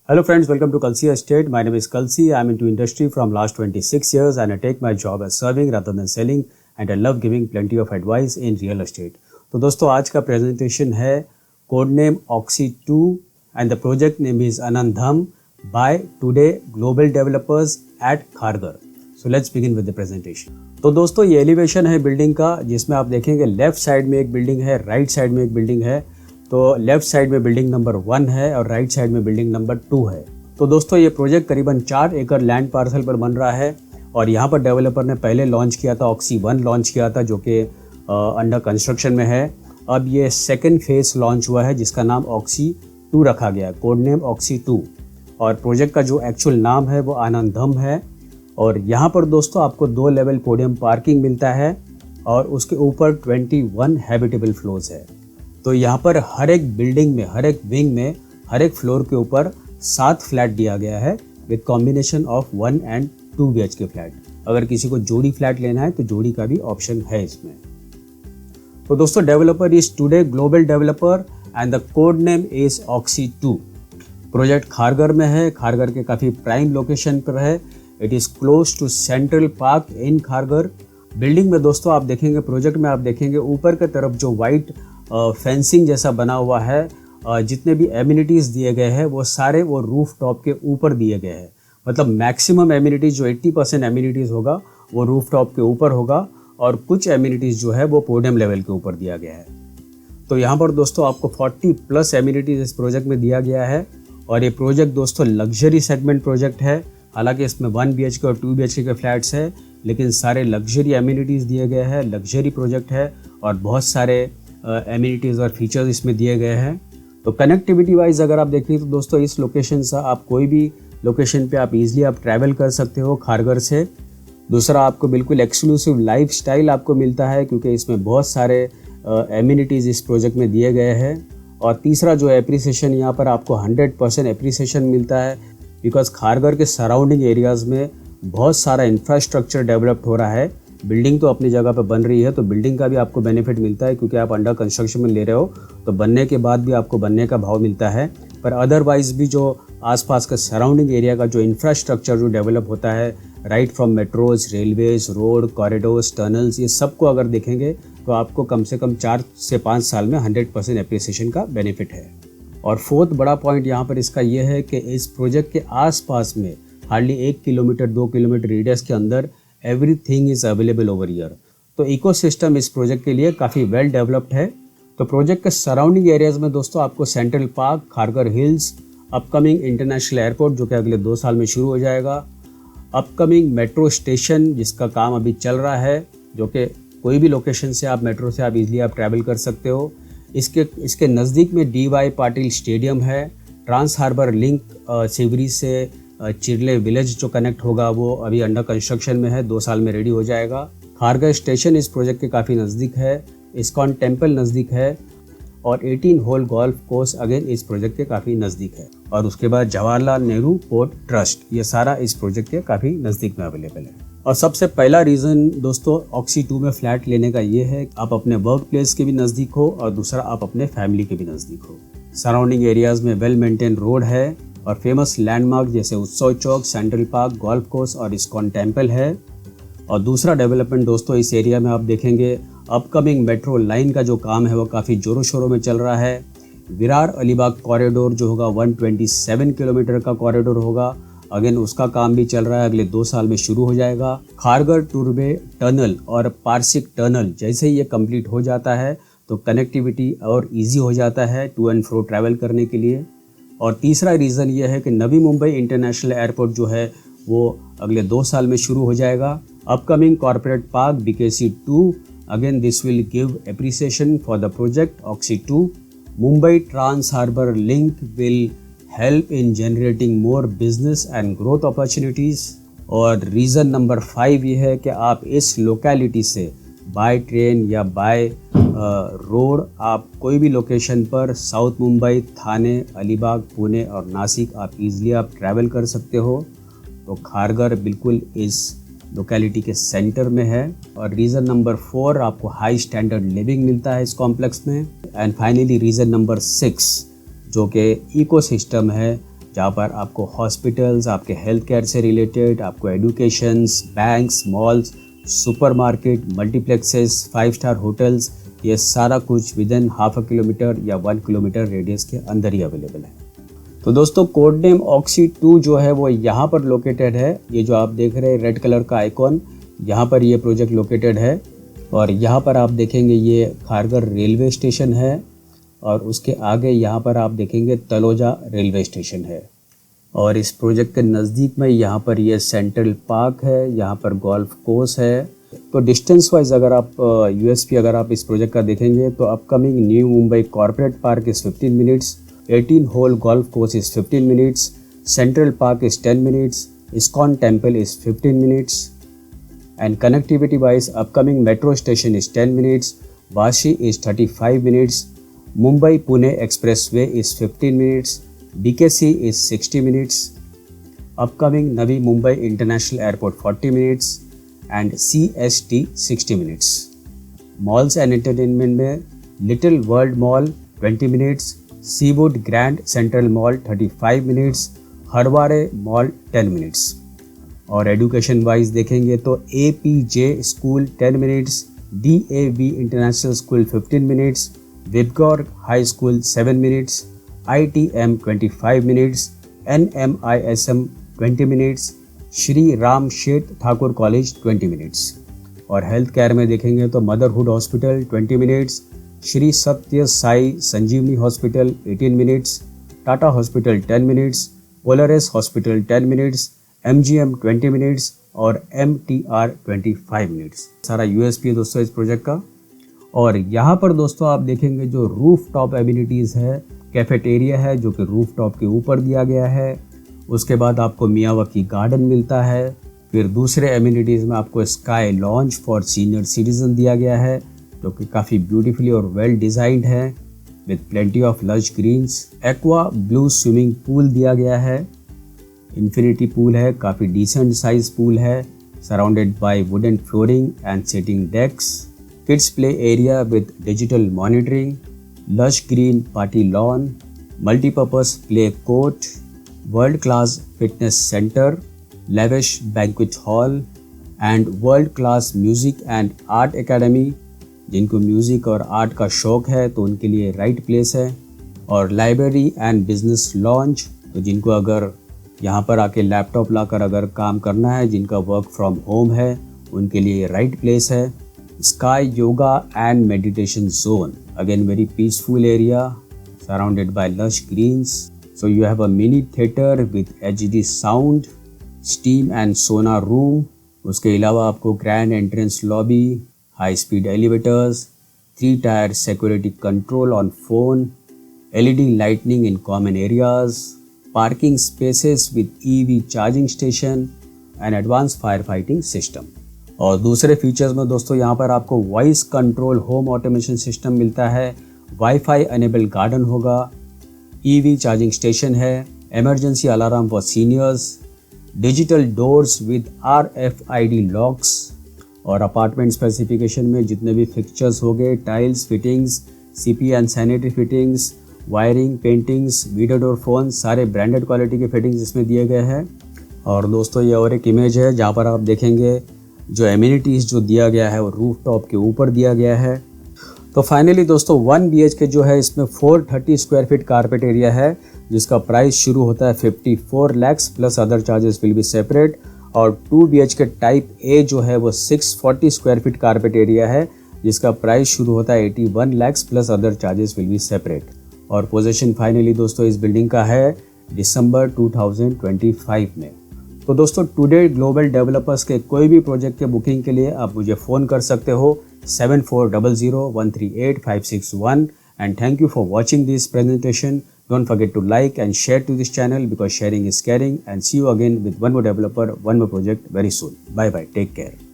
Hello friends, welcome to Kalsi Estate. My name is Kalsi. I'm into industry from last 26 years and I take my job as serving rather than selling and I love giving plenty of advice in real estate. तो दोस्तों आज का presentation है code name Oxy 2 and the project name is Anandham by Today Global Developers at Kharghar. So let's begin with the presentation. तो दोस्तों ये elevation है building का जिसमें आप देखेंगे लेफ्ट साइड में एक बिल्डिंग है, राइट साइड में एक बिल्डिंग है। तो लेफ्ट साइड में बिल्डिंग नंबर 1 है और राइट साइड में बिल्डिंग नंबर 2 है। तो दोस्तों ये प्रोजेक्ट करीबन 4 एकड़ लैंड पार्सल पर बन रहा है और यहाँ पर डेवलपर ने पहले लॉन्च किया था ऑक्सी 1 लॉन्च किया था जो कि अंडर कंस्ट्रक्शन में है। अब ये सेकेंड फेज लॉन्च हुआ है जिसका नाम ऑक्सी 2 रखा गया, कोड नेम ऑक्सी 2 और प्रोजेक्ट का जो एक्चुअल नाम है वो आनंदम है। और यहाँ पर दोस्तों आपको 2 लेवल पोडियम पार्किंग मिलता है और उसके ऊपर 21 हैबिटेबल फ्लोर्स है। तो यहाँ पर हर एक बिल्डिंग में, हर एक विंग में, हर एक फ्लोर के ऊपर 7 फ्लैट दिया गया है with combination of 1 and 2 BHK flat. अगर किसी को जोड़ी फ्लैट लेना है तो जोड़ी का भी ऑप्शन है इसमें। तो दोस्तों developer is today global developer and the code name is Oxy 2। Project Kharghar में है, खारघर के काफ़ी प्राइम लोकेशन पर है। It is close to central park in Kharghar. Building में दोस्तों आप देखेंगे, प्रोजेक्ट में आप देखेंगे ऊपर की तरफ जो वाइट फेंसिंग जैसा बना हुआ है, जितने भी एमिनिटीज़ दिए गए हैं वो सारे वो रूफ टॉप के ऊपर दिए गए हैं। मतलब मैक्सिमम एमिनिटीज़ जो 80% एमिनिटीज़ होगा वो रूफ टॉप के ऊपर होगा और कुछ एमिनिटीज़ जो है वो पोडियम लेवल के ऊपर दिया गया है। तो यहाँ पर दोस्तों आपको 40+ एमिनिटीज़ इस प्रोजेक्ट में दिया गया है और ये प्रोजेक्ट दोस्तों लग्जरी सेगमेंट प्रोजेक्ट है। हालांकि इसमें 1 BHK और 2 BHK के फ्लैट्स है लेकिन सारे लग्जरी एमिनिटीज़ दिए गए हैं। लग्जरी प्रोजेक्ट है और बहुत सारे एमिनिटीज़ और फीचर्स इसमें दिए गए हैं। तो कनेक्टिविटी वाइज अगर आप देखें तो दोस्तों इस लोकेशन से आप कोई भी लोकेशन पे आप इजीली आप ट्रैवल कर सकते हो खारघर से। दूसरा आपको बिल्कुल एक्सक्लूसिव लाइफस्टाइल आपको मिलता है क्योंकि इसमें बहुत सारे एमिनिटीज़ इस प्रोजेक्ट में दिए गए हैं। और तीसरा जो एप्रिसिएशन यहाँ पर आपको 100% एप्रिसिएशन मिलता है बिकॉज खारघर के सराउंडिंग एरियाज़ में बहुत सारा इंफ्रास्ट्रक्चर डेवलप हो रहा है। बिल्डिंग तो अपनी जगह पर बन रही है तो बिल्डिंग का भी आपको बेनिफिट मिलता है क्योंकि आप अंडर कंस्ट्रक्शन में ले रहे हो तो बनने के बाद भी आपको बनने का भाव मिलता है। पर अदरवाइज भी जो आसपास का सराउंडिंग एरिया का जो इंफ्रास्ट्रक्चर जो डेवलप होता है, right from metros, railways, road, corridors, tunnels, ये सबको अगर देखेंगे तो आपको कम से कम 4 से 5 साल में 100% एप्रिसिएशन का बेनिफिट है। और फोर्थ बड़ा पॉइंट यहाँ पर इसका ये है कि इस प्रोजेक्ट के आसपास में हार्डली 1 किलोमीटर 2 किलोमीटर रेडियस के अंदर everything is available over year. तो इकोसिस्टम इस प्रोजेक्ट के लिए काफ़ी वेल डेवलप्ड है। तो प्रोजेक्ट के सराउंडिंग एरियाज़ में दोस्तों आपको central park, Kharghar hills, upcoming international airport जो कि अगले 2 साल में शुरू हो जाएगा, अपकमिंग मेट्रो स्टेशन जिसका काम अभी चल रहा है जो कि कोई भी लोकेशन से आप मेट्रो से आप इजीली आप ट्रैवल कर सकते हो। इसके नज़दीक में DY पाटिल स्टेडियम है। ट्रांस हार्बर लिंक सिवरी से चिरले विलेज जो कनेक्ट होगा वो अभी अंडर कंस्ट्रक्शन में है, 2 साल में रेडी हो जाएगा। खारघर स्टेशन इस प्रोजेक्ट के काफ़ी नज़दीक है। इस्कॉन टेम्पल नज़दीक है और 18 होल गोल्फ कोर्स अगेन इस प्रोजेक्ट के काफ़ी नज़दीक है। और उसके बाद जवाहरलाल नेहरू पोर्ट ट्रस्ट, ये सारा इस प्रोजेक्ट के काफ़ी नज़दीक में अवेलेबल है। और सबसे पहला रीज़न दोस्तों ऑक्सी 2 में फ्लैट लेने का ये है आप अपने वर्क प्लेस के भी नज़दीक हो और दूसरा आप अपने फैमिली के भी नज़दीक हो। सराउंडिंग एरियाज़ में वेल मेंटेन रोड है और फेमस लैंडमार्क जैसे उत्सव चौक, सेंट्रल पार्क, गोल्फ कोर्स और इस्कॉन टेम्पल है। और दूसरा डेवलपमेंट दोस्तों इस एरिया में आप देखेंगे अपकमिंग मेट्रो लाइन का जो काम है वो काफ़ी ज़ोरों शोरों में चल रहा है। विरार अलीबाग कॉरिडोर जो होगा 127 किलोमीटर का कॉरिडोर होगा, अगेन उसका काम भी चल रहा है, अगले 2 साल में शुरू हो जाएगा। खारघर टुरबे टनल और पारसिक टनल जैसे ही ये कंप्लीट हो जाता है तो कनेक्टिविटी और ईजी हो जाता है टू एंड फ्रो ट्रैवल करने के लिए। और तीसरा रीज़न ये है कि नवी मुंबई इंटरनेशनल एयरपोर्ट जो है वो अगले 2 साल में शुरू हो जाएगा। Upcoming corporate park BKC 2, again this will give appreciation for the project Oxy 2। Mumbai trans harbour link will help in generating more business and growth opportunities. और रीज़न नंबर 5 ये है कि आप इस लोकेलिटी से बाय ट्रेन या बाय रोड आप कोई भी लोकेशन पर साउथ मुंबई, थाने, अलीबाग, पुणे और नासिक आप इजीली आप ट्रैवल कर सकते हो। तो खारघर बिल्कुल इस लोकेलिटी के सेंटर में है। और रीज़न नंबर 4 आपको हाई स्टैंडर्ड लिविंग मिलता है इस कॉम्प्लेक्स में। एंड फाइनली रीज़न नंबर 6 जो कि इकोसिस्टम है जहाँ पर आपको हॉस्पिटल्स, आपके हेल्थ केयर से रिलेटेड, आपको educations, banks, malls, supermarket, multiplexes, 5 star hotels, ये सारा कुछ within half a kilometre या 1 किलोमीटर रेडियस के अंदर ही अवेलेबल है। तो दोस्तों कोड नेम ऑक्सी 2 जो है वो यहाँ पर लोकेटेड है। ये जो आप देख रहे हैं रेड कलर का आइकॉन, यहाँ पर ये प्रोजेक्ट लोकेटेड है। और यहाँ पर आप देखेंगे ये खारघर रेलवे स्टेशन है और उसके आगे यहाँ पर आप देखेंगे तलोजा रेलवे स्टेशन है। और इस प्रोजेक्ट के नज़दीक में यहाँ पर ये सेंट्रल पार्क है, यहाँ पर गोल्फ कोर्स है। तो डिस्टेंस वाइज अगर आप यूएसपी अगर आप इस प्रोजेक्ट का देखेंगे तो upcoming new Mumbai corporate park is 15 minutes, 18 hole golf course is 15 minutes, central park is 10 minutes, ISKCON temple is 15 minutes, and connectivity wise upcoming metro station is 10 minutes, Vashi is 35 minutes, Mumbai Pune expressway is 15 minutes, BKC is 60 minutes, upcoming Navi Mumbai International Airport 40 minutes and CST 60 minutes. Malls and entertainment में Little World Mall 20 minutes, Seawood Grand Central Mall 35 minutes, Haware Mall 10 minutes. और education wise देखेंगे तो APJ school 10 minutes, DAV international school 15 minutes, Vibgyor high school 7 minutes, ITM 25 minutes, NMISM 20 minutes, Shri Ram Sheth Thakur college 20 minutes. और health care में देखेंगे तो motherhood hospital 20 minutes, Shri Satya Sai Sanjeevani hospital 18 minutes, Tata hospital 10 minutes, Polaris hospital 10 minutes, MGM 20 minutes और MTR 25 minutes. सारा USP है दोस्तों इस project का। और यहाँ पर दोस्तों आप देखेंगे जो रूफ टॉप एमिनिटीज़ है, कैफेटेरिया है जो कि रूफ टॉप के ऊपर दिया गया है। उसके बाद आपको मियावाकी गार्डन मिलता है। फिर दूसरे एमिनिटीज़ में आपको sky lounge for senior citizen दिया गया है जो कि काफ़ी ब्यूटीफुली और वेल डिज़ाइंड है with plenty of lush greens. Aqua blue swimming pool दिया गया है, इन्फिनिटी पूल है, काफ़ी डिसेंट साइज पूल है, surrounded by wooden flooring and sitting decks, kids play area with digital monitoring, lush green party lawn, multipurpose play court, world class fitness centre, lavish banquet hall and world class music and art academy. जिनको music और art का शौक़ है तो उनके लिए right place है। और लाइब्रेरी एंड बिजनेस लॉन्च, तो जिनको अगर यहाँ पर आके लैपटॉप लाकर अगर काम करना है, जिनका वर्क फ्रॉम होम है, उनके लिए राइट प्लेस है। Sky yoga and meditation zone, again very peaceful area surrounded by lush greens. So you have a mini theatre with HD sound, steam and sauna room. उसके अलावा आपको grand entrance lobby, high speed elevators, 3 tier security control on phone, LED lightning in common areas, parking spaces with EV charging station and advanced firefighting system। और दूसरे features में दोस्तों यहाँ पर आपको voice control home automation system मिलता है, wifi enable garden होगा, EV चार्जिंग स्टेशन है, emergency alarm for seniors, digital doors with RFID locks. और अपार्टमेंट स्पेसिफिकेशन में जितने भी फिक्चर्स हो गए, tiles fittings, CP and sanitary fittings, wiring, paintings, video door phone, सारे ब्रांडेड क्वालिटी के फिटिंग्स इसमें दिए गए हैं। और दोस्तों ये और एक इमेज है जहाँ पर आप देखेंगे जो एमिनिटीज़ जो दिया गया है वो रूफ टॉप के ऊपर दिया गया है। तो फाइनली दोस्तों 1 BHK जो है इसमें 430 स्क्वायर फीट कारपेट एरिया है जिसका प्राइस शुरू होता है 54 lakhs plus other charges will be separate. और 2 BHK टाइप A जो है वो 640 स्क्वायर फीट कारपेट एरिया है जिसका प्राइस शुरू होता है 81 lakhs plus other charges will be separate. और पोजीशन फाइनली दोस्तों इस बिल्डिंग का है दिसंबर 2025 में। तो दोस्तों टुडे ग्लोबल डेवलपर्स के कोई भी प्रोजेक्ट के बुकिंग के लिए आप मुझे फ़ोन कर सकते हो 7400138561। And thank you for watching this presentation. Don't forget to like and share to this channel because sharing is caring, and see you again with one more developer, one more project very soon. Bye bye. Take care.